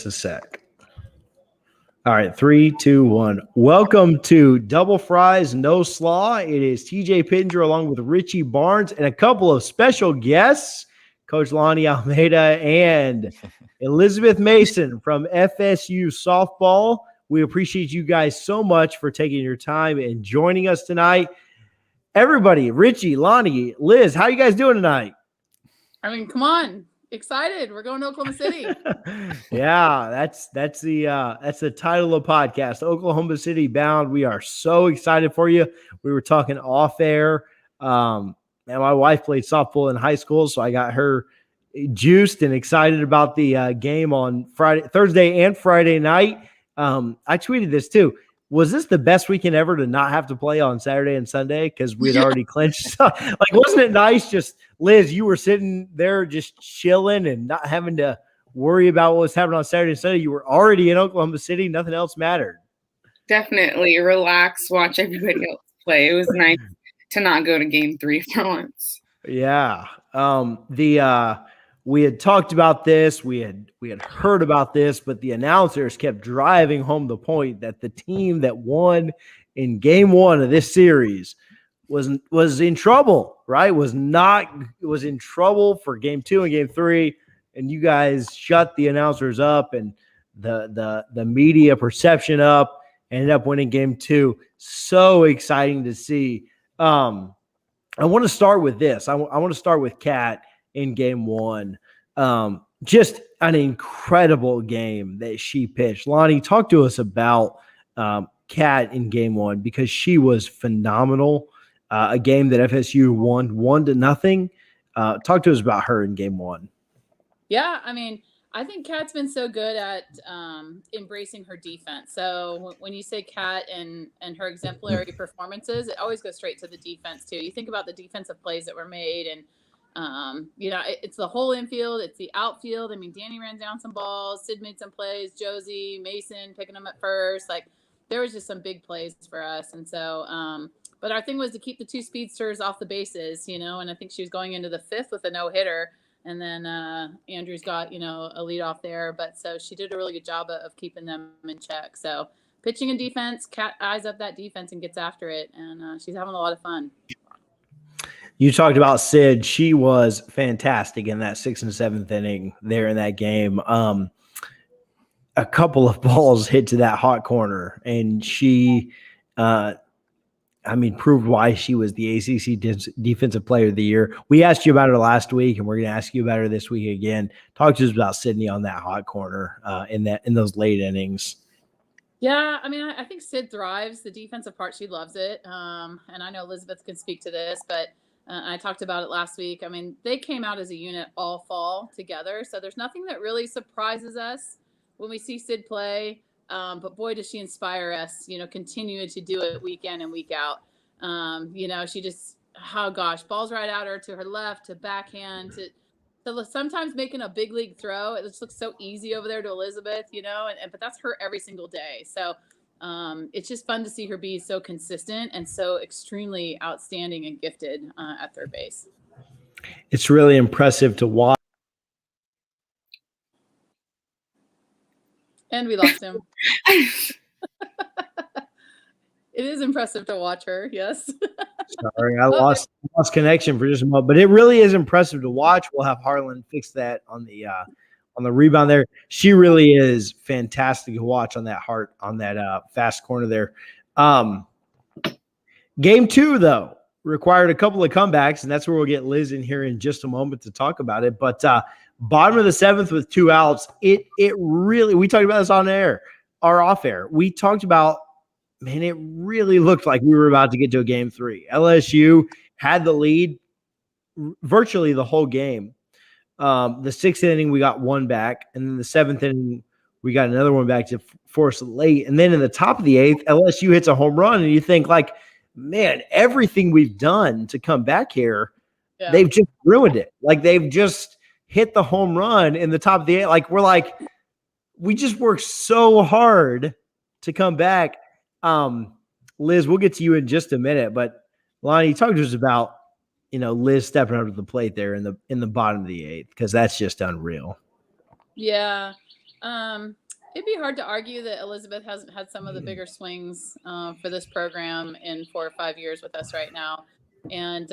A sec. All right, 3, 2, 1. Welcome to Double Fries No Slaw. It is TJ Pittenger along with Richie Barnes and a couple of special guests, Coach Lonnie Almeida and Elizabeth Mason from FSU Softball. We appreciate you guys so much for taking your time and joining us tonight. Everybody, Richie, Lonnie, Liz, how you guys doing tonight? I mean, come on. Excited. We're going to Oklahoma City. Yeah, that's the title of the podcast, Oklahoma City Bound. We are so excited for you. We were talking off air. And my wife played softball in high school, so I got her juiced and excited about the game on Thursday and Friday night. I tweeted this too. Was this the best weekend ever to not have to play on Saturday and Sunday because we had already clinched? Like, wasn't it nice? Just Liz, you were sitting there just chilling and not having to worry about what was happening on Saturday and Sunday. You were already in Oklahoma City. Nothing else mattered. Definitely relax, watch everybody else play. It was nice to not go to game 3 for once. Yeah. We had talked about this. We had heard about this, but the announcers kept driving home the point that the team that won in game 1 of this series was in trouble, right? Was in trouble for game 2 and game 3. And you guys shut the announcers up and the media perception up, ended up winning game 2. So exciting to see. I want to start with this. I want to start with Kat in game 1. Just an incredible game that she pitched. Lonnie, talk to us about Kat in game 1 because she was phenomenal. A game that FSU won 1-0. Talk to us about her in game 1. Yeah, I mean, I think Kat's been so good at embracing her defense. So when you say Kat and her exemplary performances, it always goes straight to the defense too. You think about the defensive plays that were made and it's the whole infield, it's the outfield. I mean, Danny ran down some balls, Sid made some plays, Josie, Mason picking them at first. Like, there was just some big plays for us. And so, but our thing was to keep the 2 speedsters off the bases, and I think she was going into the 5th with a no-hitter. And then Andrews got, a lead off there. But so she did a really good job of keeping them in check. So pitching and defense, Kat eyes up that defense and gets after it. And she's having a lot of fun. You talked about Sid. She was fantastic in that 6th and 7th inning there in that game. A couple of balls hit to that hot corner, and she, proved why she was the ACC Defensive Player of the Year. We asked you about her last week, and we're going to ask you about her this week again. Talk to us about Sydney on that hot corner in those late innings. Yeah, I mean, I think Sid thrives. The defensive part, she loves it. And I know Elizabeth can speak to this, but I talked about it last week. I mean, they came out as a unit all fall together. So there's nothing that really surprises us when we see Sid play. But boy, does she inspire us, continue to do it week in and week out. She just, balls right at her to her left, to backhand, to sometimes making a big league throw. It just looks so easy over there to Elizabeth, but that's her every single day. So it's just fun to see her be so consistent and so extremely outstanding and gifted at third base. It's really impressive to watch. And we lost him. It is impressive to watch her. Yes. Sorry, I lost connection for just a moment, but it really is impressive to watch. We'll have Harlan fix that on the rebound there. She really is fantastic to watch on that fast corner there. Game 2 though required a couple of comebacks, and that's where we'll get Liz in here in just a moment to talk about it. But bottom of the 7th with 2 outs, it really, we talked about this on air or off air. We talked about, man, it really looked like we were about to get to a game 3. LSU had the lead virtually the whole game. The 6th inning, we got 1 back. And then the 7th inning, we got another 1 back to force it late. And then in the top of the 8th, LSU hits a home run. And you think, like, man, everything we've done to come back here, they've just ruined it. Like, they've just hit the home run in the top of the 8th. Like, we just worked so hard to come back. Liz, we'll get to you in just a minute, but Lonnie, talk to us about, Liz stepping up to the plate there in the bottom of the 8th, because that's just unreal. Yeah. It'd be hard to argue that Elizabeth hasn't had some of the bigger swings for this program in 4 or 5 years with us right now. And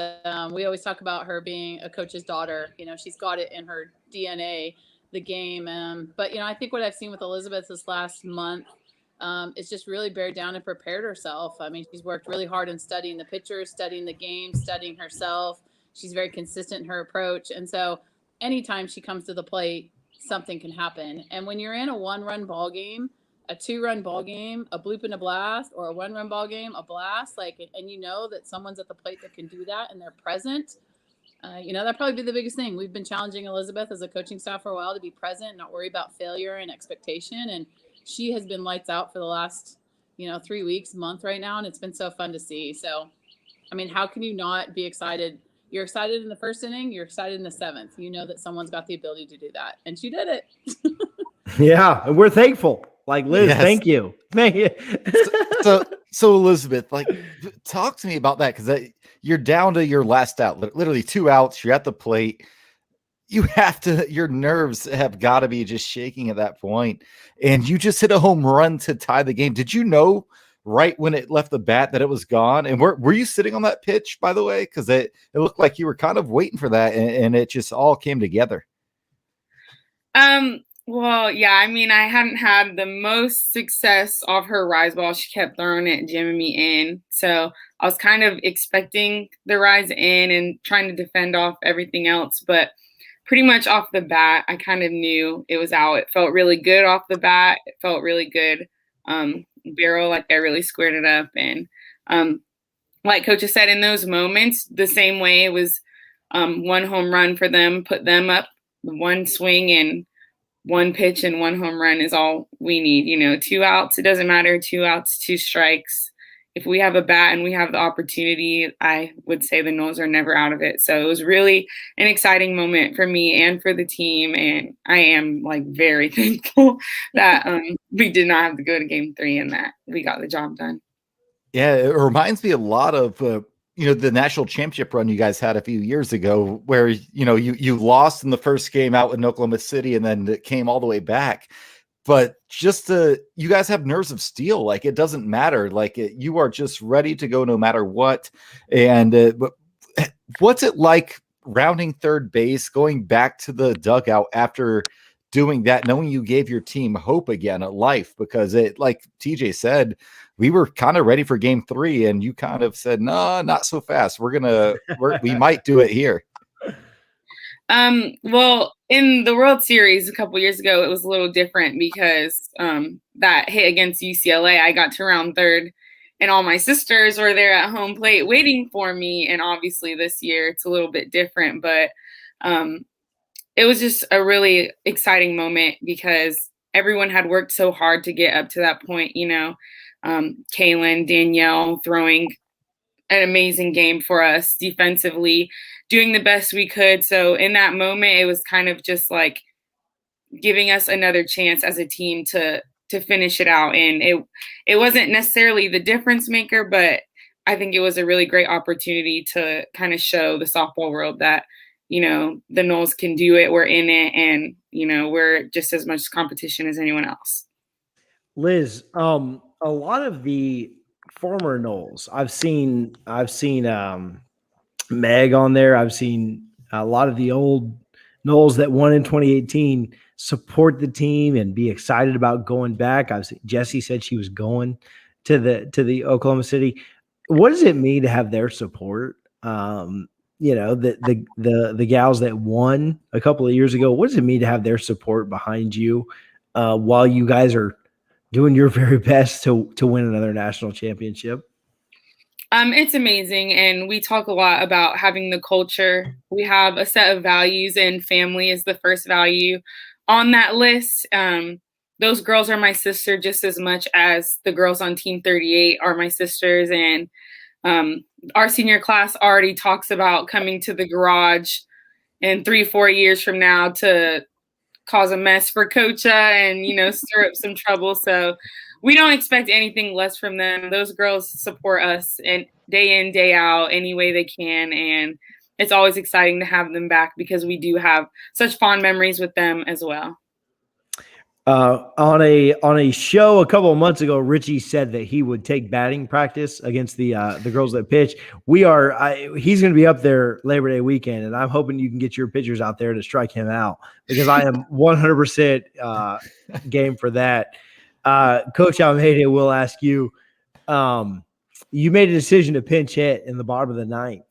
we always talk about her being a coach's daughter. You know, she's got it in her DNA, the game. But, you know, I think what I've seen with Elizabeth this last month is just really bared down and prepared herself. I mean, she's worked really hard in studying the pitchers, studying the game, studying herself. She's very consistent in her approach. And so anytime she comes to the plate, something can happen. And when you're in a 1-run ball game, a 2-run ball game, a bloop and a blast, or a 1-run ball game, a blast, like, and you know that someone's at the plate that can do that and they're present, you know, that'd probably be the biggest thing. We've been challenging Elizabeth as a coaching staff for a while to be present, not worry about failure and expectation. And she has been lights out for the last, you know, 3 weeks, month right now. And it's been so fun to see. So, I mean, how can you not be excited? You're excited in the first inning. You're excited in the 7th. You know that someone's got the ability to do that. And she did it. Yeah. And we're thankful. Like, Liz, Yes. thank you. Thank you. So Elizabeth, like, talk to me about that, because you're down to your last out, literally 2 outs. You're at the plate. You have to, your nerves have got to be just shaking at that point. And you just hit a home run to tie the game. Did you know right when it left the bat that it was gone? And were you sitting on that pitch, by the way? Because it looked like you were kind of waiting for that, and it just all came together. Well, yeah, I mean, I hadn't had the most success off her rise ball. She kept throwing it, jamming me in. So I was kind of expecting the rise in and trying to defend off everything else. But pretty much off the bat, I kind of knew it was out. It felt really good off the bat. It felt really good. Barrel, like I really squared it up. And like Coach has said, in those moments, the same way it was 1 home run for them, put them up, 1 swing and 1 pitch and 1 home run is all we need. You know, 2 outs, it doesn't matter. 2 outs, 2 strikes. If we have a bat and we have the opportunity, I would say the Noles are never out of it. So it was really an exciting moment for me and for the team. And I am like very thankful that we did not have to go to game 3 and that we got the job done. Yeah, it reminds me a lot of the national championship run you guys had a few years ago, where you lost in the first game out in Oklahoma City, and then it came all the way back. But just you guys have nerves of steel. Like, it doesn't matter. Like, you are just ready to go no matter what. And but what's it like rounding third base, going back to the dugout after doing that, knowing you gave your team hope again at life? Because it, like TJ said, we were kind of ready for game 3, and you kind of said, no, not so fast. We might do it here. Well, in the World Series a couple years ago, it was a little different because that hit against UCLA, I got to round third, and all my sisters were there at home plate waiting for me. And obviously this year it's a little bit different, but it was just a really exciting moment because everyone had worked so hard to get up to that point. Kaylin, Danielle throwing an amazing game for us defensively, doing the best we could. So in that moment, it was kind of just like giving us another chance as a team to finish it out. And it wasn't necessarily the difference maker, but I think it was a really great opportunity to kind of show the softball world that, the Noles can do it. We're in it, and, we're just as much competition as anyone else. Liz, a lot of the former Noles, I've seen Meg on there. I've seen a lot of the old Noles that won in 2018 support the team and be excited about going back. Jessie said she was going to the Oklahoma City. What does it mean to have their support? The gals that won a couple of years ago, what does it mean to have their support behind you while you guys are doing your very best to win another national championship? It's amazing. And we talk a lot about having the culture. We have a set of values, and family is the first value on that list. Those girls are my sister just as much as the girls on Team 38 are my sisters. And our senior class already talks about coming to the garage in 3-4 years from now to cause a mess for Coacha and, stir up some trouble. So we don't expect anything less from them. Those girls support us and day in, day out, any way they can. And it's always exciting to have them back because we do have such fond memories with them as well. On a show a couple of months ago, Richie said that he would take batting practice against the girls that pitch. He's going to be up there Labor Day weekend, and I'm hoping you can get your pitchers out there to strike him out because I am 100% game for that. Coach Almeida will ask you. You made a decision to pinch hit in the bottom of the ninth.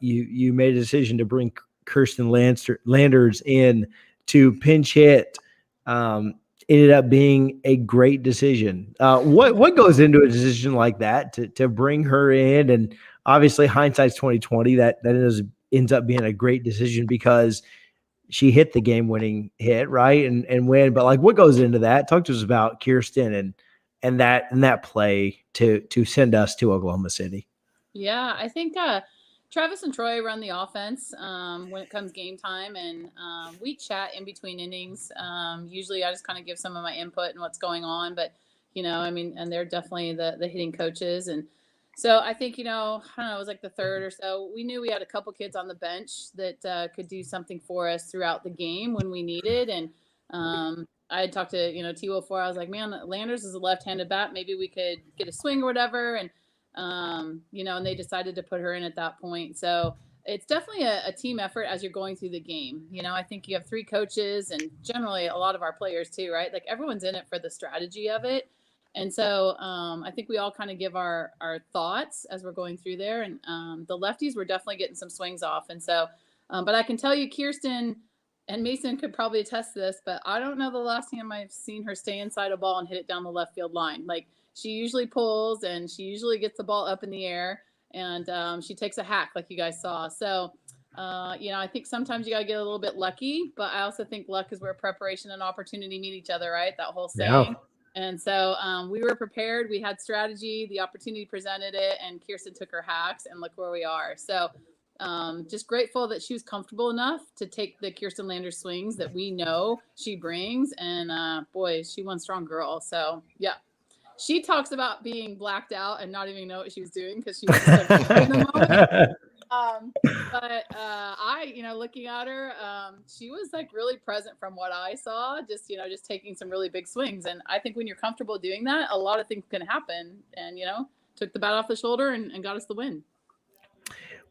You made a decision to bring Kirsten Landers in to pinch hit. Ended up being a great decision. What goes into a decision like that to bring her in? And obviously hindsight's 2020. That ends up being a great decision because she hit the game-winning hit, right, and win. But like, what goes into that? Talk to us about Kirsten and that play to send us to Oklahoma City. Yeah, I think Travis and Troy run the offense when it comes game time, and we chat in between innings. Usually I just kind of give some of my input and what's going on, but, and they're definitely the hitting coaches. And so I think, I don't know, it was like the third or so. We knew we had a couple kids on the bench that could do something for us throughout the game when we needed. And I had talked to, T-Will before. I was like, man, Landers is a left-handed bat. Maybe we could get a swing or whatever. And and they decided to put her in at that point. So it's definitely a team effort as you're going through the game. I think you have three coaches and generally a lot of our players too, right? Like everyone's in it for the strategy of it. And so I think we all kind of give our thoughts as we're going through there. And the lefties were definitely getting some swings off. And so, but I can tell you, Kirsten and Mason could probably attest to this, but I don't know the last time I've seen her stay inside a ball and hit it down the left field line. Like, she usually pulls and she usually gets the ball up in the air and she takes a hack like you guys saw. So, I think sometimes you got to get a little bit lucky, but I also think luck is where preparation and opportunity meet each other, right? That whole saying. Yeah. And so we were prepared. We had strategy. The opportunity presented it, and Kirsten took her hacks, and look where we are. So just grateful that she was comfortable enough to take the Kirsten Landers swings that we know she brings. And boy, she one strong girl. So, yeah. She talks about being blacked out and not even know what she was doing because she was so in the moment. But looking at her, she was like really present from what I saw, just taking some really big swings. And I think when you're comfortable doing that, a lot of things can happen. And, took the bat off the shoulder and got us the win.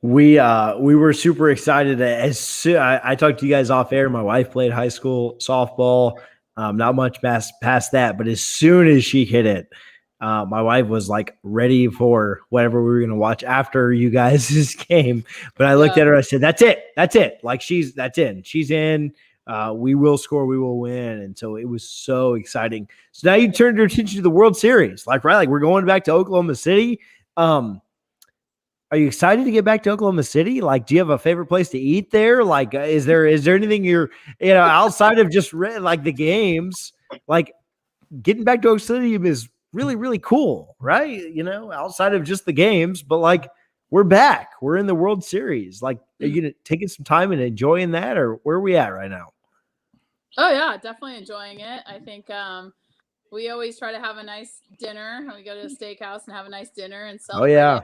We were super excited. I talked to you guys off air. My wife played high school softball. Not much past that, but as soon as she hit it, my wife was like ready for whatever we were going to watch after you guys' game. But I looked at her, I said, that's it. Like that's in. She's in. We will score. We will win. And so it was so exciting. So now you turned your attention to the World Series, right? Like we're going back to Oklahoma City. Are you excited to get back to Oklahoma City? Like, do you have a favorite place to eat there? Like, is there anything you're, outside of just like the games, like getting back to Oklahoma City is really, really cool, right? Outside of just the games, but like we're back, we're in the World Series. Like, are you going to taking some time and enjoying that, or where are we at right now? Oh yeah, definitely enjoying it. I think, we always try to have a nice dinner. We go to a steakhouse and have a nice dinner and celebrate. Oh yeah.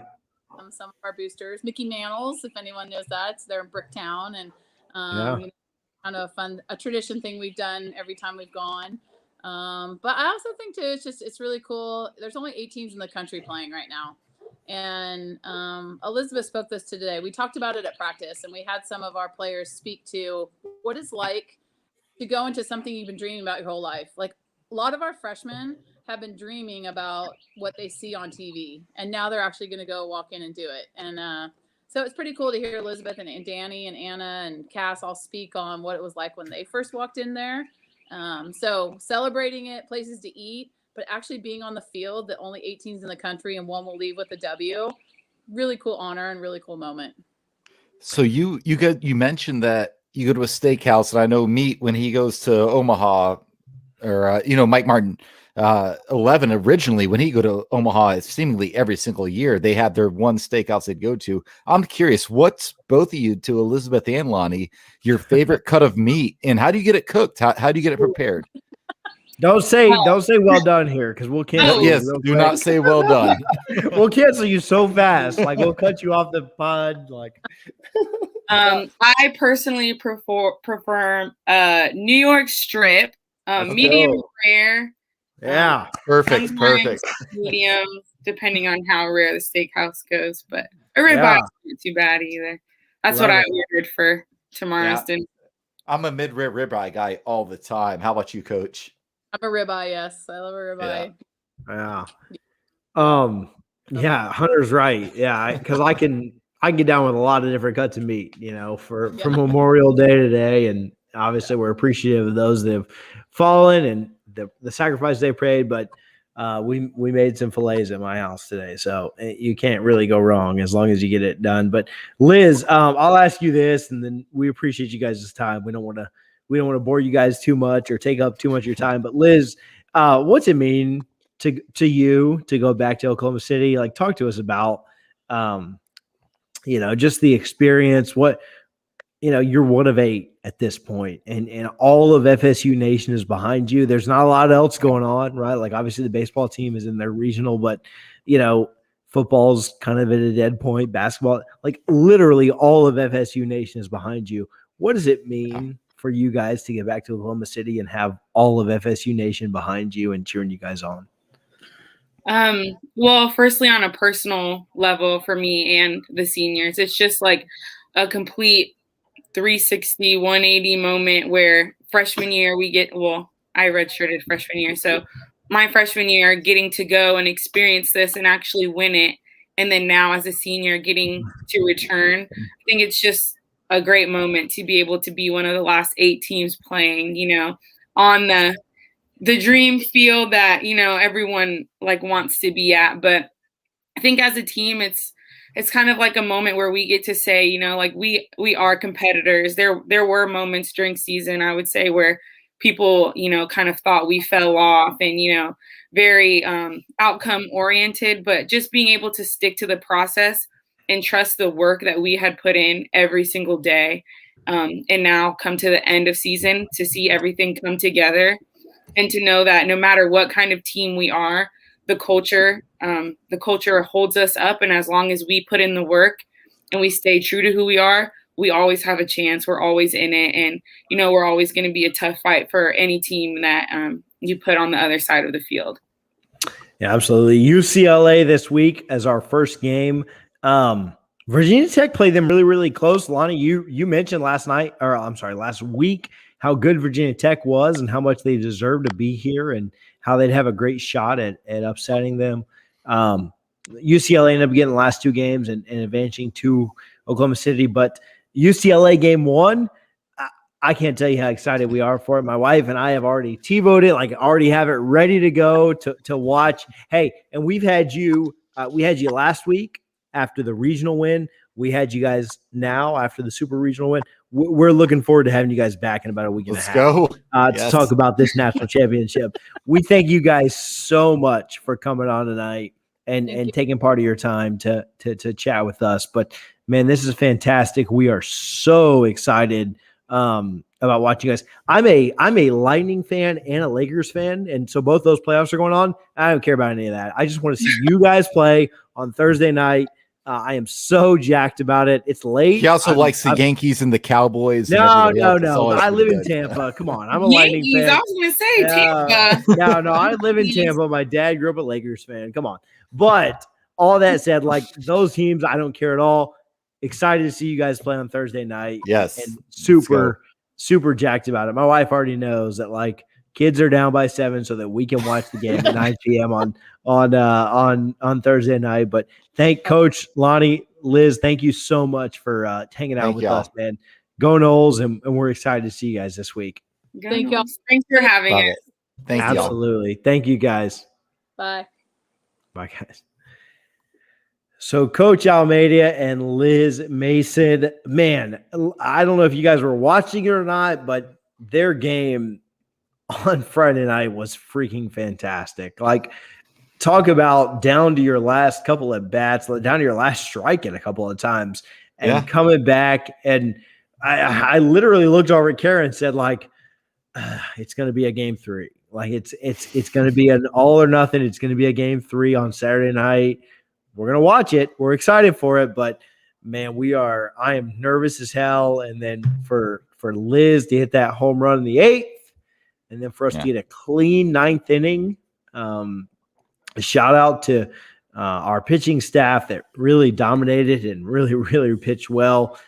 Some of our boosters, Mickey Mantle's, if anyone knows that, they're in Bricktown, and kind of a tradition thing we've done every time we've gone. But I also think too, it's really cool. There's only 8 teams in the country playing right now, and Elizabeth spoke this today. We talked about it at practice, and we had some of our players speak to what it's like to go into something you've been dreaming about your whole life. Like a lot of our freshmen have been dreaming about what they see on TV, and now they're actually going to go walk in and do it. And so it's pretty cool to hear Elizabeth and Danny and Anna and Cass all speak on what it was like when they first walked in there. So celebrating it, places to eat, but actually being on the field, the only 8 teams in the country and one will leave with a W. Really cool honor and really cool moment. So you mentioned that you go to a steakhouse, and I know Meat, when he goes to Omaha, or Mike Martin, 11 originally, when he go to Omaha, seemingly every single year they have their one steakhouse they'd go to. I'm curious, what's both of you, to Elizabeth and Lonnie, your favorite cut of meat, and how do you get it cooked? How do you get it prepared? Don't say well done here, because we'll cancel. Yes, do not say well done. We'll cancel you so fast. Like we'll cut you off the pod. Like I personally prefer New York strip. Medium rare. Yeah. Perfect. Sometimes medium, depending on how rare the steakhouse goes. But a ribeye isn't too bad either. That's what I ordered for tomorrow's dinner. I'm a mid-rare ribeye guy all the time. How about you, Coach? I'm a ribeye. Yes, I love a ribeye. Yeah. Hunter's right. Yeah, because I can get down with a lot of different cuts of meat. From Memorial Day today, and obviously we're appreciative of those that have fallen and the sacrifice they paid. But we made some fillets at my house today, so you can't really go wrong as long as you get it done. But Liz, I'll ask you this, and then we appreciate you guys' time. We don't want to bore you guys too much or take up too much of your time. But Liz, what's it mean to you to go back to Oklahoma City? Like, talk to us about just the experience. What you're one of 8 at this point, and all of FSU Nation is behind you. There's not a lot else going on, right? Like, obviously the baseball team is in their regional, but football's kind of at a dead point. Basketball, like literally all of FSU Nation is behind you. What does it mean for you guys to get back to Oklahoma City and have all of FSU Nation behind you and cheering you guys on? Well, firstly, on a personal level for me and the seniors, it's just like a complete 360, 180 moment where freshman year I redshirted freshman year. So my freshman year, getting to go and experience this and actually win it. And then now as a senior, getting to return. I think it's just a great moment to be able to be one of the last 8 teams playing, on the dream field that, everyone like wants to be at. But I think as a team, it's kind of like a moment where we get to say, like we are competitors. There were moments during season, I would say, where people, kind of thought we fell off and, very outcome oriented, but just being able to stick to the process and trust the work that we had put in every single day. And now come to the end of season to see everything come together and to know that no matter what kind of team we are, the culture holds us up. And as long as we put in the work and we stay true to who we are, we always have a chance. We're always in it. And, we're always going to be a tough fight for any team that you put on the other side of the field. Yeah, absolutely. UCLA this week as our first game. Virginia Tech played them really, really close. Lonnie, you mentioned last week how good Virginia Tech was and how much they deserve to be here and how they'd have a great shot at upsetting them. UCLA ended up getting the last 2 games and advancing to Oklahoma City. But UCLA game 1, I can't tell you how excited we are for it. My wife and I have already TiVoed it, already have it ready to go to watch. Hey, and we had you last week after the regional win. We had you guys now after the super regional win. We're looking forward to having you guys back in about a week and a half. To talk about this national championship. We thank you guys so much for coming on tonight and taking part of your time to chat with us. But man, this is fantastic. We are so excited about watching you guys. I'm a Lightning fan and a Lakers fan, and so both those playoffs are going on. I don't care about any of that. I just want to see you guys play on Thursday night. I am so jacked about it. It's late. He also likes the Yankees and the Cowboys. No. I live in Tampa. Come on. I'm a Lightning fan. I was going to say Tampa. No. I live in Tampa. My dad grew up a Lakers fan. Come on. But all that said, those teams, I don't care at all. Excited to see you guys play on Thursday night. Yes. And super jacked about it. My wife already knows that kids are down by 7 so that we can watch the game at 9 p.m. on Thursday night. But thank Coach, Lonnie, Liz, thank you so much for hanging out with us, man. Go Noles, and we're excited to see you guys this week. Thank y'all. Thanks for having us. Thank you. Absolutely. Thank you, guys. Bye. Bye, guys. So Coach Almeida and Liz Mason, man, I don't know if you guys were watching it or not, but their game on Friday night was freaking fantastic. Talk about down to your last couple of bats, down to your last strike in a couple of times and coming back. And I literally looked over at Karen and said, it's going to be a game 3. It's going to be an all or nothing. It's going to be a game 3 on Saturday night. We're going to watch it. We're excited for it, but man, I am nervous as hell. And then for Liz to hit that home run in the 8th, and then for us to get a clean ninth inning. A shout out to our pitching staff that really dominated and really, really pitched well.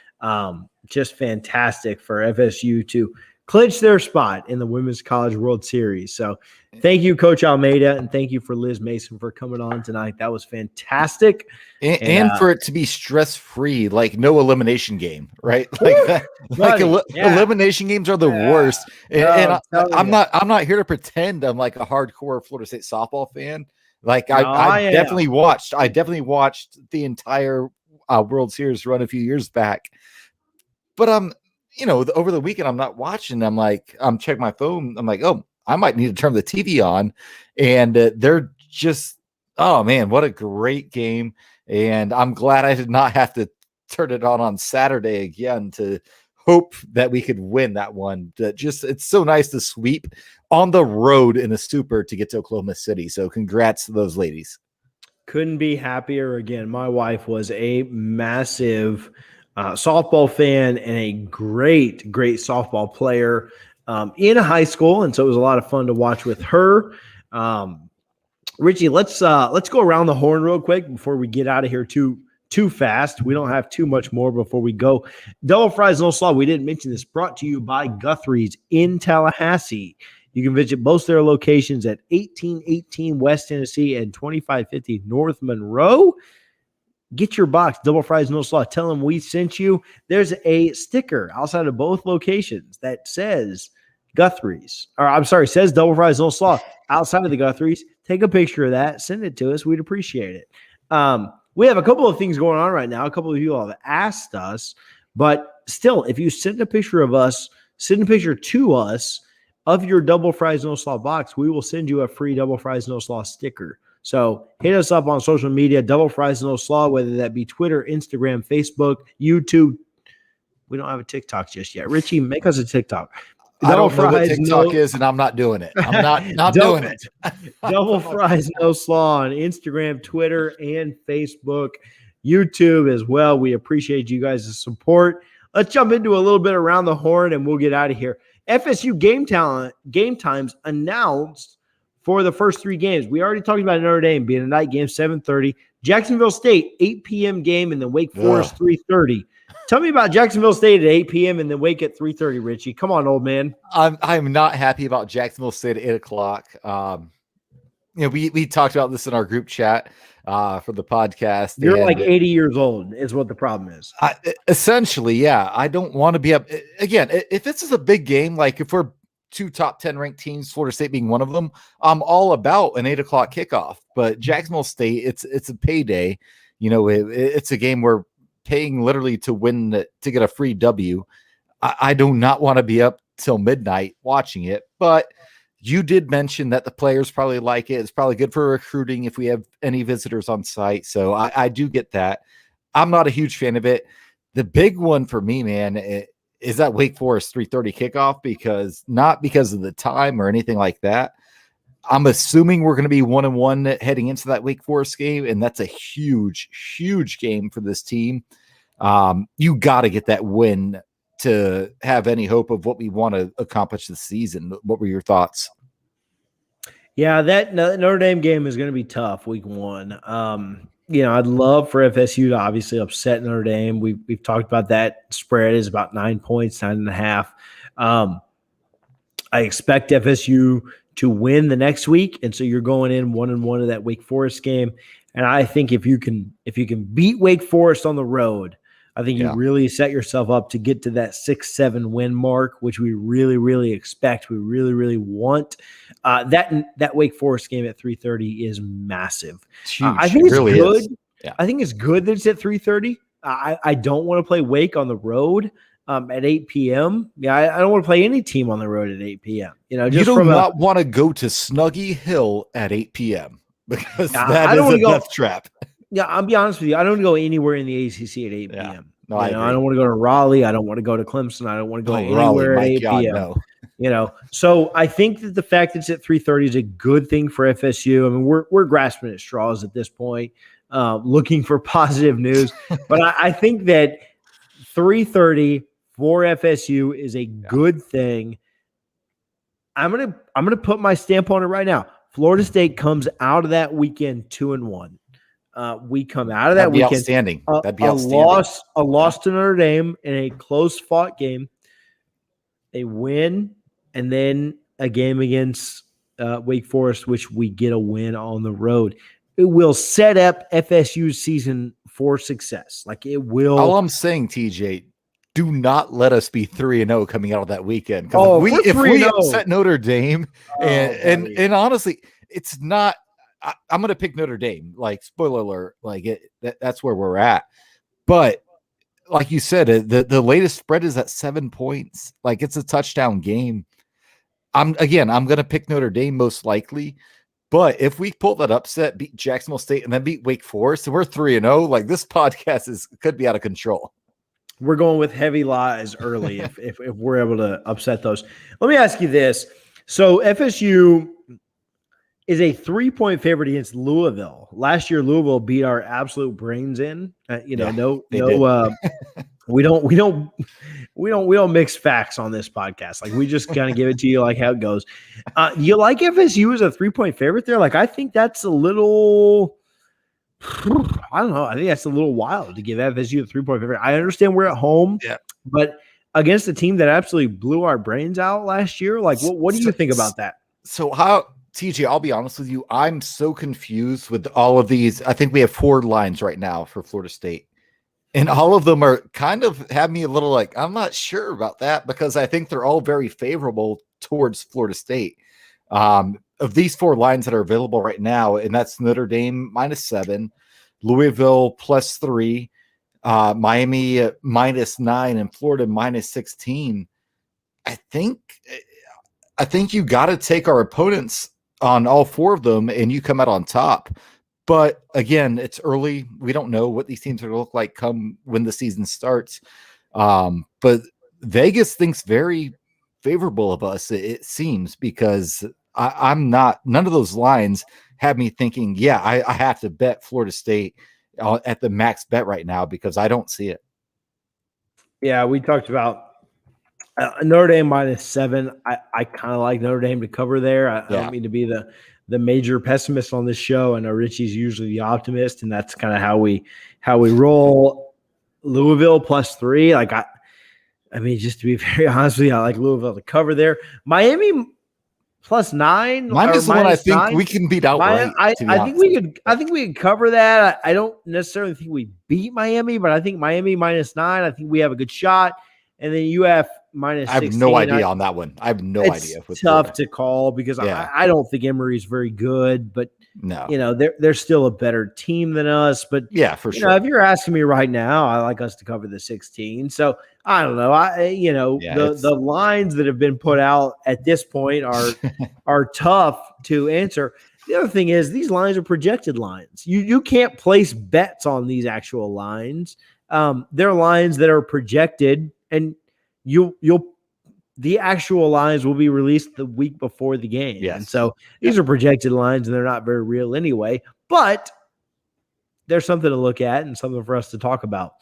Just fantastic for FSU to clinch their spot in the Women's College World Series. So thank you, Coach Almeida, and thank you for Liz Mason for coming on tonight. That was fantastic. And for it to be stress-free, like no elimination game, right? Like that, elimination games are the worst. And I'm not here to pretend I'm like a hardcore Florida State softball fan. Like I definitely watched the entire World Series run a few years back. But over the weekend I'm not watching. I'm checking my phone. I'm like, oh, I might need to turn the TV on, and they're just, oh man, what a great game! And I'm glad I did not have to turn it on Saturday again to hope that we could win that one. It's so nice to sweep on the road in a super to get to Oklahoma City. So congrats to those ladies. Couldn't be happier. Again, my wife was a massive softball fan and a great softball player in high school, and so it was a lot of fun to watch with her. Richie, let's go around the horn real quick before we get out of here too fast. We don't have too much more before we go. Double fries, no slaw. We didn't mention this. Brought to you by Guthrie's in Tallahassee. You can visit both their locations at 1818 West Tennessee and 2550 North Monroe. Get your box, double fries, no slaw. Tell them we sent you. There's a sticker outside of both locations that says Guthrie's, says double fries, no slaw outside of the Guthrie's. Take a picture of that. Send it to us. We'd appreciate it. We have a couple of things going on right now. A couple of you have asked us, but still, if you send a picture of us, send a picture to us of your double fries, no slaw box, we will send you a free double fries, no slaw sticker. So hit us up on social media, double fries, no slaw, whether that be Twitter, Instagram, Facebook, YouTube. We don't have a TikTok just yet. Richie, make us a TikTok. I don't know what TikTok is, and I'm not doing it. I'm not doing it. Double fries, no slaw on Instagram, Twitter, and Facebook, YouTube as well. We appreciate you guys' support. Let's jump into a little bit around the horn, and we'll get out of here. FSU game times announced for the first three games. We already talked about Notre Dame being a night game, 7:30. Jacksonville State, 8 p.m. game, and then Wake Forest, 3:30. Tell me about Jacksonville State at 8 p.m. and then Wake at 3:30, Richie. Come on, old man. I'm not happy about Jacksonville State at 8 o'clock. We talked about this in our group chat for the podcast. You're like 80 years old is what the problem is. Essentially, yeah. I don't want to be up. Again, if this is a big game, like if we're two top 10 ranked teams, Florida State being one of them, I'm all about an 8 o'clock kickoff. But Jacksonville State, it's a payday. It's a game where paying literally to win to get a free W. I do not want to be up till midnight watching it, but you did mention that the players probably like it. It's probably good for recruiting if we have any visitors on site. So I do get that. I'm not a huge fan of it. The big one for me, man, is that Wake Forest 3:30 kickoff, not because of the time or anything like that. I'm assuming we're going to be 1-1 heading into that Wake Forest game, and that's a huge, huge game for this team. You got to get that win to have any hope of what we want to accomplish this season. What were your thoughts? Yeah, that Notre Dame game is going to be tough week one. I'd love for FSU to obviously upset Notre Dame. We've talked about that spread is about 9 points, 9.5. I expect FSU to win the next week, and so you're going in 1-1 of that Wake Forest game. And I think if you can beat Wake Forest on the road, I think you really set yourself up to get to that 6-7 win mark, which we really, really expect. We really, really want. That Wake Forest game at 3:30 is massive. I think it's really good. Yeah. I think it's good that it's at 3:30. I don't want to play Wake on the road at 8 p.m. Yeah, I don't want to play any team on the road at 8 p.m. You do not want to go to Snuggy Hill at 8 p.m. because that is a death trap. Yeah, I'll be honest with you. I don't want to go anywhere in the ACC at 8 p.m. No, I don't want to go to Raleigh. I don't want to go to Clemson. I don't want to go anywhere at 8 p.m. No. So I think that the fact that it's at 3:30 is a good thing for FSU. I mean, we're grasping at straws at this point, looking for positive news. But I think that 3:30 for FSU is a good thing. I'm gonna put my stamp on it right now. Florida State comes out of that weekend 2-1. We come out of that That'd be weekend outstanding. That'd be a outstanding. loss to Notre Dame in a close fought game. They win, and then a game against Wake Forest, which we get a win on the road. It will set up FSU's season for success. Like it will. All I'm saying, TJ, do not let us be 3-0 coming out of that weekend. Oh, If we upset Notre Dame, and honestly, it's not. I'm going to pick Notre Dame. Like, spoiler alert, like that's where we're at. But like you said, the latest spread is at 7 points. Like it's a touchdown game. I'm going to pick Notre Dame most likely. But if we pull that upset, beat Jacksonville State, and then beat Wake Forest, and we're 3-0, like this podcast could be out of control. We're going with heavy lies early if we're able to upset those. Let me ask you this. So FSU is a 3-point favorite against Louisville. Last year, Louisville beat our absolute brains in. We don't mix facts on this podcast. Like we just kind of give it to you like how it goes. You like FSU as a 3-point favorite there? Like I think that's a little. I don't know. I think that's a little wild to give FSU a 3-point favorite. I understand we're at home, but against a team that absolutely blew our brains out last year, like what do you think about that? So how? TJ, I'll be honest with you. I'm so confused with all of these. I think we have 4 lines right now for Florida State. And all of them are kind of have me a little like, I'm not sure about that because I think they're all very favorable towards Florida State. Of these 4 lines that are available right now, and that's Notre Dame -7, Louisville +3, Miami -9, and Florida -16. I think you got to take our opponents on all 4 of them, and you come out on top. But again, it's early. We don't know what these teams are going to look like come when the season starts. But Vegas thinks very favorable of us, it seems, because I'm not. None of those lines have me thinking, yeah, I have to bet Florida State at the max bet right now because I don't see it. Yeah, we talked about Notre Dame -7. I kind of like Notre Dame to cover there. I don't mean to be the major pessimist on this show. I know Richie's usually the optimist, and that's kind of how we roll. Louisville +3. Like I mean, just to be very honest with you, I like Louisville to cover there. Miami +9. Mine is the one I think 9. we can beat outright. I think we could cover that. I don't necessarily think we beat Miami, but I think Miami -9. I think we have a good shot. And then UF -16. I have no idea on that one. I have no idea. It's tough to call because I don't think Emory's very good, but no, they're still a better team than us. But yeah, for sure. If you're asking me right now, I like us to cover the 16. So I don't know. The lines that have been put out at this point are tough to answer. The other thing is these lines are projected lines. You can't place bets on these actual lines. They're lines that are projected. And the actual lines will be released the week before the game. Yes. And so these are projected lines and they're not very real anyway, but there's something to look at and something for us to talk about.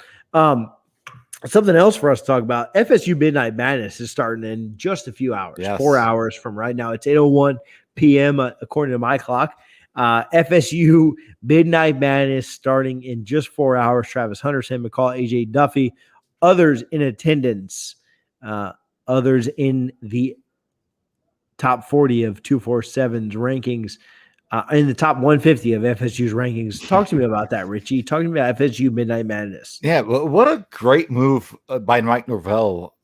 Something else for us to talk about. FSU Midnight Madness is starting in just a few hours, 4 hours from right now. It's 8:01 p.m. According to my clock. FSU Midnight Madness starting in just 4 hours. Travis Hunter, Sam McCall, AJ Duffy, others in attendance, others in the top 40 of 247's rankings, in the top 150 of FSU's rankings. Talk to me about that, Richie. Talk to me about FSU Midnight Madness. Yeah, well, what a great move by Mike Norvell.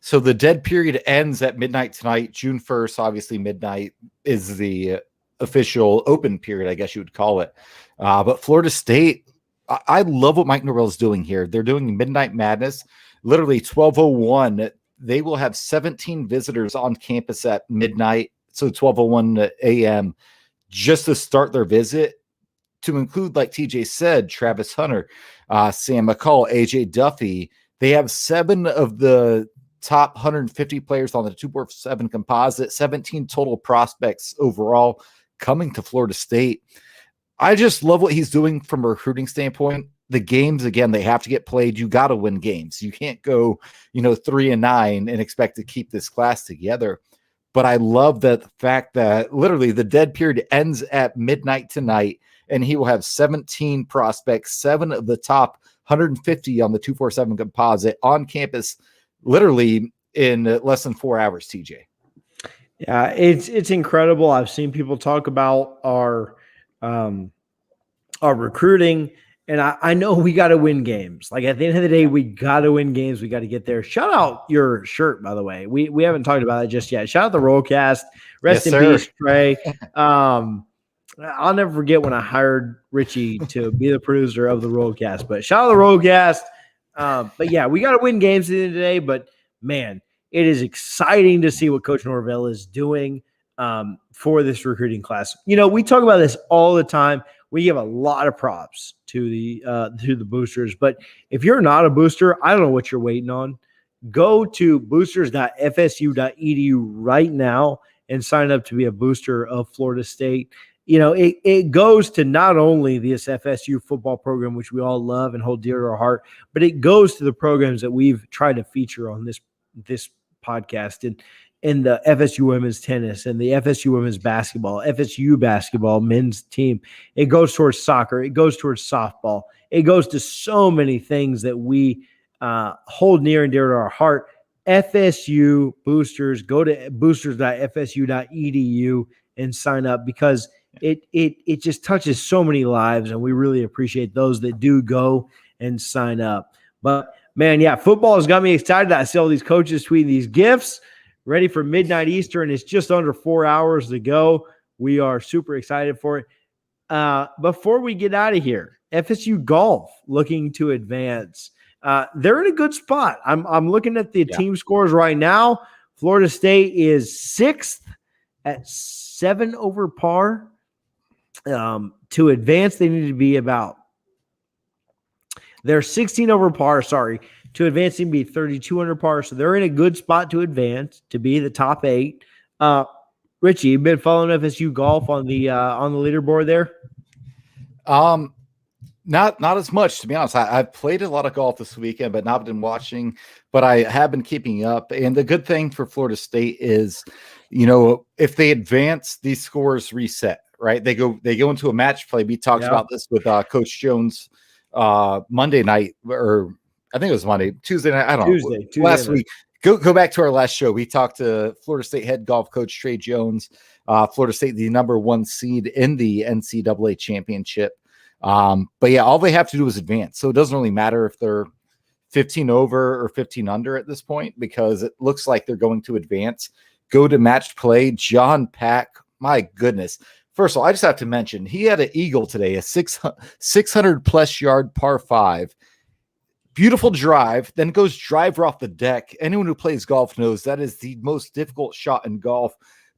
So the dead period ends at midnight tonight, June 1st. Obviously, midnight is the official open period, I guess you would call it. But Florida State, I love what Mike Norvell is doing here. They're doing Midnight Madness, literally 12:01. They will have 17 visitors on campus at midnight, so 12:01 a.m., just to start their visit, to include, like TJ said, Travis Hunter, Sam McCall, AJ Duffy. They have 7 of the top 150 players on the 247 composite, 17 total prospects overall coming to Florida State. I just love what he's doing from a recruiting standpoint. The games, again, they have to get played. You got to win games. You can't go, 3-9 and expect to keep this class together. But I love the fact that literally the dead period ends at midnight tonight, and he will have 17 prospects, 7 of the top 150 on the 247 composite on campus, literally in less than 4 hours, TJ. Yeah, it's incredible. I've seen people talk about our recruiting, and I know we got to win games. Like, at the end of the day, we got to win games. We got to get there. Shout out your shirt, by the way. We haven't talked about it just yet. Shout out the Rollcast. Rest in peace, Trey. I'll never forget when I hired Richie to be the producer of the Rollcast. But shout out the Rollcast. But yeah, we got to win games at the end of the day. But man, it is exciting to see what Coach Norvell is doing for this recruiting class. You know, we talk about this all the time. We give a lot of props to the boosters, but if you're not a booster, I don't know what you're waiting on. Go to boosters.fsu.edu right now and sign up to be a booster of Florida State. You know, it goes to not only this FSU football program, which we all love and hold dear to our heart, but it goes to the programs that we've tried to feature on this podcast, and the FSU women's tennis and the FSU women's basketball, FSU basketball men's team. It goes towards soccer. It goes towards softball. It goes to so many things that we hold near and dear to our heart. FSU boosters, go to boosters.fsu.edu and sign up, because it just touches so many lives, and we really appreciate those that do go and sign up. But man, yeah, football has got me excited. I see all these coaches tweeting these gifts. Ready for midnight Eastern. It's just under 4 hours to go. We are super excited for it. Before we get out of here, FSU golf looking to advance. They're in a good spot. I'm looking at the team scores right now. Florida State is 6th at 7 over par. To advance, they need to be about. They're 16 over par. Sorry. To advance, they need to be 32 under par. So they're in a good spot to advance, to be the top 8. Richie, you've been following FSU golf on the leaderboard there? Not as much, to be honest. I've played a lot of golf this weekend, but not been watching. But I have been keeping up. And the good thing for Florida State is, you know, if they advance, these scores reset, right? They go into a match play. We talked about this with Coach Jones Monday night, or I think it was Tuesday night. I don't know. Tuesday last week. Go back to our last show. We talked to Florida State head golf coach Trey Jones. Florida State, the #1 seed in the NCAA championship. But yeah, all they have to do is advance. So it doesn't really matter if they're 15 over or 15 under at this point, because it looks like they're going to advance. Go to match play. John Pack, my goodness. First of all, I just have to mention, he had an eagle today, a 600 plus yard par 5. Beautiful drive, then goes driver off the deck. Anyone who plays golf knows that is the most difficult shot in golf.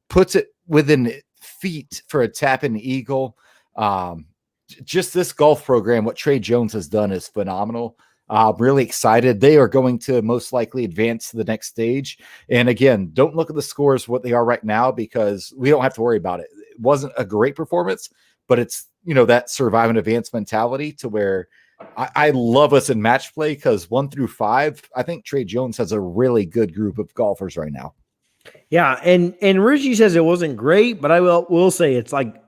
Puts it within feet for a tap-in eagle. Just this golf program, what Trey Jones has done is phenomenal. Really excited. They are going to most likely advance to the next stage. And again, don't look at the scores, what they are right now, because we don't have to worry about it. It wasn't a great performance, but it's, you know, that survive and advance mentality to where I love us in match play, because 1 through 5, I think Trey Jones has a really good group of golfers right now. Yeah, and Richie says it wasn't great, but I will say it's like,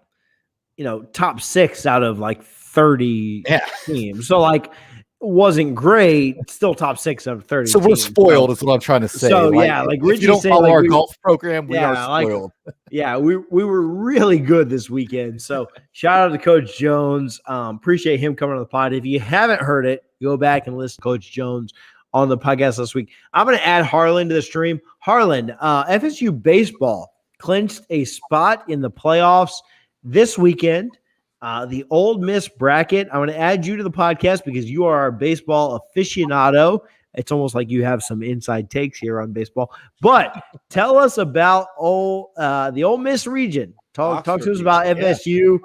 you know, top 6 out of like 30 teams. So like, wasn't great, still top 6 out of 30. So we're spoiled, is what I'm trying to say. So like Richie, if you don't follow our golf program, we are spoiled. We were really good this weekend. So shout out to Coach Jones. Appreciate him coming on the pod. If you haven't heard it, go back and listen to Coach Jones on the podcast last week. I'm going to add Harlan to the stream. Harlan, FSU baseball clinched a spot in the playoffs this weekend. The Ole Miss bracket. I'm going to add you to the podcast because you are our baseball aficionado. It's almost like you have some inside takes here on baseball. But tell us about the Ole Miss region. Talk to us about FSU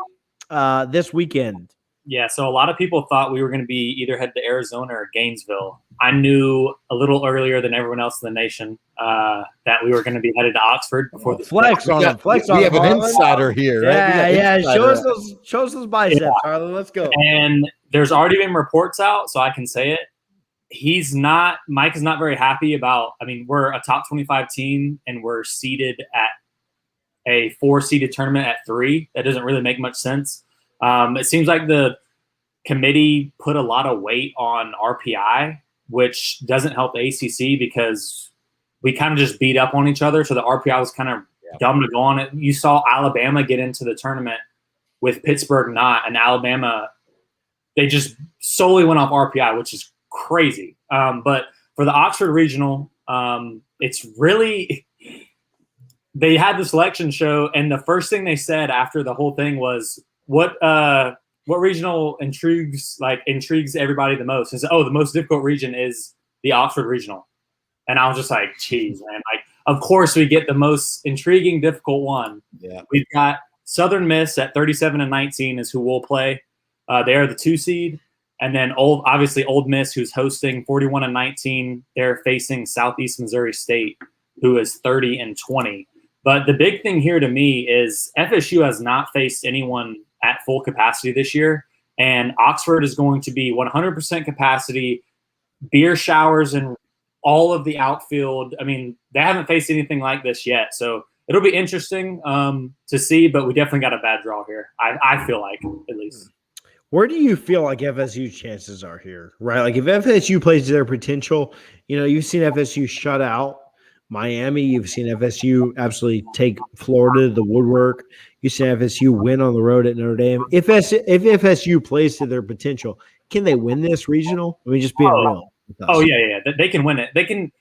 this weekend. Yeah, so a lot of people thought we were going to be either head to Arizona or Gainesville. I knew a little earlier than everyone else in the nation that we were going to be headed to Oxford before the flex on them. We have an insider here, right? Yeah. Show us those biceps, Harlan. Let's go. And there's already been reports out, so I can say it. Mike is not very happy about, I mean, we're a top 25 team and we're seeded at a 4-seeded tournament at 3. That doesn't really make much sense. It seems like the committee put a lot of weight on RPI, which doesn't help the ACC because we kind of just beat up on each other. So the RPI was kind of dumb to go on it. You saw Alabama get into the tournament with Pittsburgh not, and Alabama, they just solely went off RPI, which is crazy. But for the Oxford Regional, it's really – they had the selection show, and the first thing they said after the whole thing was, what regional intrigues everybody the most? And said, the most difficult region is the Oxford Regional. And I was just like, geez, man. Like, of course we get the most intriguing, difficult one. Yeah. We've got Southern Miss at 37-19 is who we'll play. They are the 2 seed. And then Old Miss, who's hosting 41-19. They're facing Southeast Missouri State, who is 30-20. But the big thing here to me is FSU has not faced anyone at full capacity this year. And Oxford is going to be 100% capacity, beer showers and all of the outfield. I mean, they haven't faced anything like this yet. So it'll be interesting to see, but we definitely got a bad draw here. I feel like, at least. Where do you feel like FSU's chances are here, right? Like if FSU plays to their potential, you've seen FSU shut out Miami. You've seen FSU absolutely take Florida to the woodwork. You've seen FSU win on the road at Notre Dame. If FSU plays to their potential, can they win this regional? I mean, just being real. Oh, yeah. They can win it. They can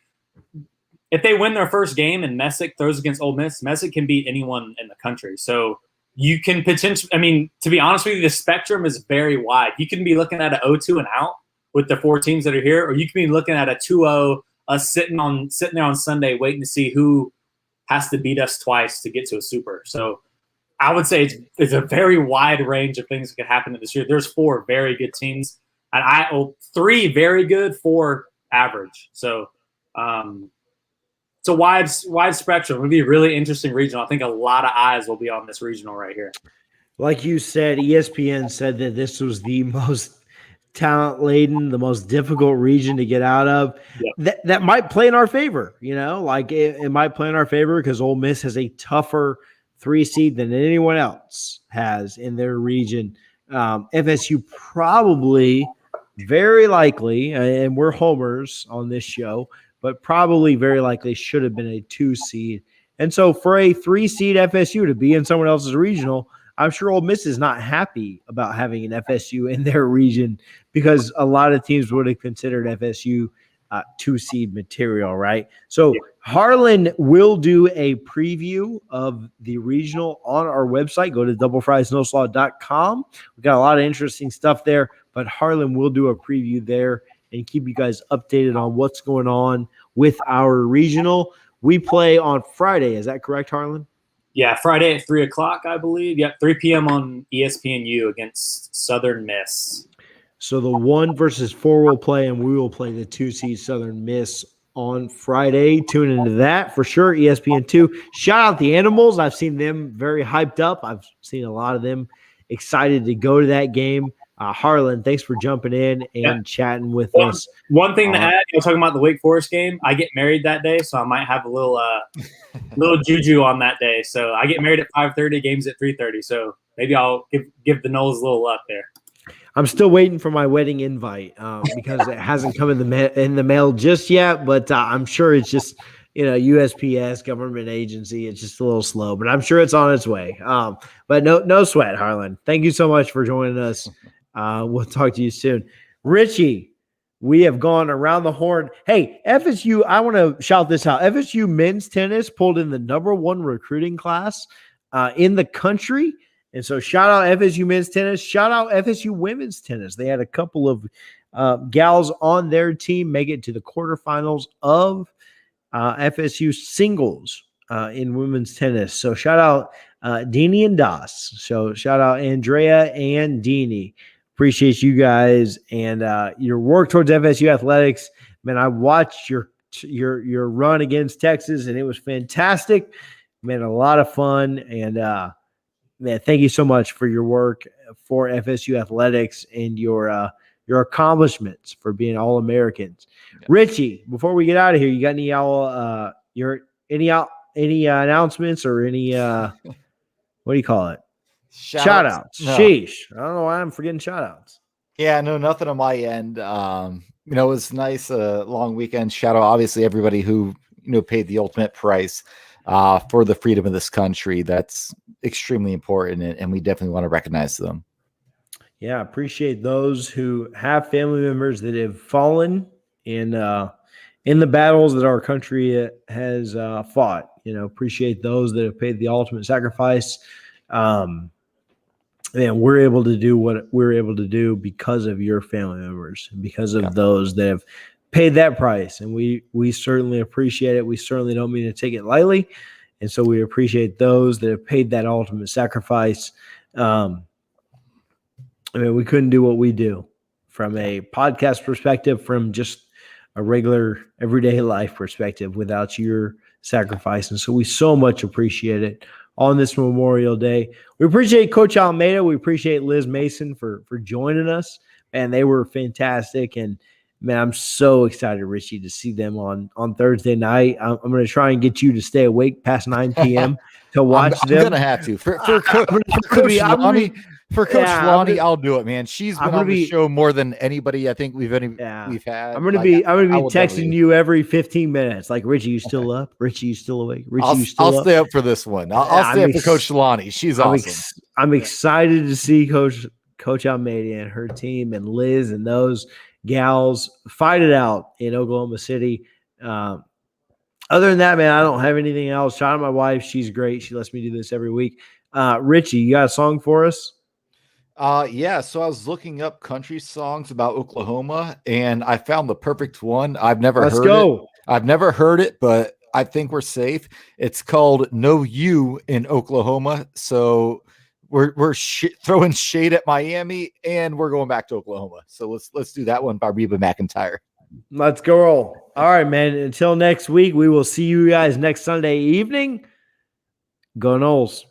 – if they win their first game and Messick throws against Ole Miss, Messick can beat anyone in the country. So you can potentially – I mean, to be honest with you, the spectrum is very wide. You can be looking at an 0-2 and out with the 4 teams that are here, or you can be looking at a 2-0, us sitting there on Sunday waiting to see who has to beat us twice to get to a super. So I would say it's a very wide range of things that could happen this year. There's 4 very good teams. And 3 very good, 4 average. So it's a wide spectrum. It'll be a really interesting regional. I think a lot of eyes will be on this regional right here. Like you said, ESPN said that this was the most talent-laden, the most difficult region to get out of. Yep. That might play in our favor, like it might play in our favor because Ole Miss has a tougher 3 seed than anyone else has in their region. FSU probably – very likely, and we're homers on this show, but probably very likely should have been a 2 seed. And so for a 3 seed FSU to be in someone else's regional, I'm sure Ole Miss is not happy about having an FSU in their region because a lot of teams would have considered FSU 2 seed material, right? So Harlan will do a preview of the regional on our website. Go to doublefriesnoslaw.com. We've got a lot of interesting stuff there, but Harlan will do a preview there and keep you guys updated on what's going on with our regional. We play on Friday. Is that correct, Harlan? Yeah, Friday at 3 o'clock, I believe. Yep, 3 p.m. on ESPNU against Southern Miss. So the 1 versus 4 will play, and we will play the 2 seed Southern Miss on Friday. Tune into that for sure. ESPN2. Shout out the Animals. I've seen them very hyped up. I've seen a lot of them excited to go to that game. Harlan, thanks for jumping in and chatting with us. One thing to add, you're talking about the Wake Forest game. I get married that day, so I might have a little juju on that day. So I get married at 5:30, games at 3:30. So maybe I'll give the Knowles a little luck there. I'm still waiting for my wedding invite because it hasn't come in the mail just yet. But I'm sure it's just USPS government agency. It's just a little slow, but I'm sure it's on its way. But no sweat, Harlan. Thank you so much for joining us. We'll talk to you soon. Richie, we have gone around the horn. Hey, FSU, I want to shout this out. FSU men's tennis pulled in the #1 recruiting class in the country. And so shout out FSU men's tennis. Shout out FSU women's tennis. They had a couple of gals on their team make it to the quarterfinals of FSU singles in women's tennis. So shout out Deanie and Das. So shout out Andrea and Deanie. Appreciate you guys and your work towards FSU athletics. Man, I watched your run against Texas, and it was fantastic. Man, a lot of fun. And man, thank you so much for your work for FSU athletics and your accomplishments for being All-Americans. Yeah. Richie, before we get out of here, you got any any announcements or any what do you call it? Shout outs. No. Sheesh. I don't know why I'm forgetting shout outs. Yeah, no, nothing on my end. You know, it was nice, long weekend. Shout out, obviously, everybody who, you know, paid the ultimate price for the freedom of this country. That's extremely important, and we definitely want to recognize them. Yeah, appreciate those who have family members that have fallen in the battles that our country has fought. You know, appreciate those that have paid the ultimate sacrifice. And we're able to do what we're able to do because of your family members, because of those that have paid that price. And we certainly appreciate it. We certainly don't mean to take it lightly. And so we appreciate those that have paid that ultimate sacrifice. I mean, we couldn't do what we do from a podcast perspective, from just a regular everyday life perspective without your sacrifice. And so we so much appreciate it on this Memorial Day. We appreciate Coach Almeida. We appreciate Liz Mason for joining us. And they were fantastic. And man, I'm so excited, Richie, to see them on Thursday night. I'm going to try and get you to stay awake past 9 p.m. to watch them. I'm going to have to. For Coach Lonnie, I'll do it, man. She's been on the show more than anybody I think we've had. I'm going to be texting you every 15 minutes. Like, Richie, you still up? Richie, you still awake? Richie, you still up? I'll stay up for this one. I'll stay up for Coach Lonnie. She's awesome. I'm excited to see Coach Almeida and her team and Liz and those gals fight it out in Oklahoma City. Other than that, man, I don't have anything else. Shout out my wife. She's great. She lets me do this every week. Richie, you got a song for us? Yeah, so I was looking up country songs about Oklahoma, and I found the perfect one. I've never heard it, but I think we're safe. It's called "No You" in Oklahoma. So we're throwing shade at Miami, and we're going back to Oklahoma. So let's do that one by Reba McEntire. Let's go roll. All right, man. Until next week, we will see you guys next Sunday evening. Go Noles.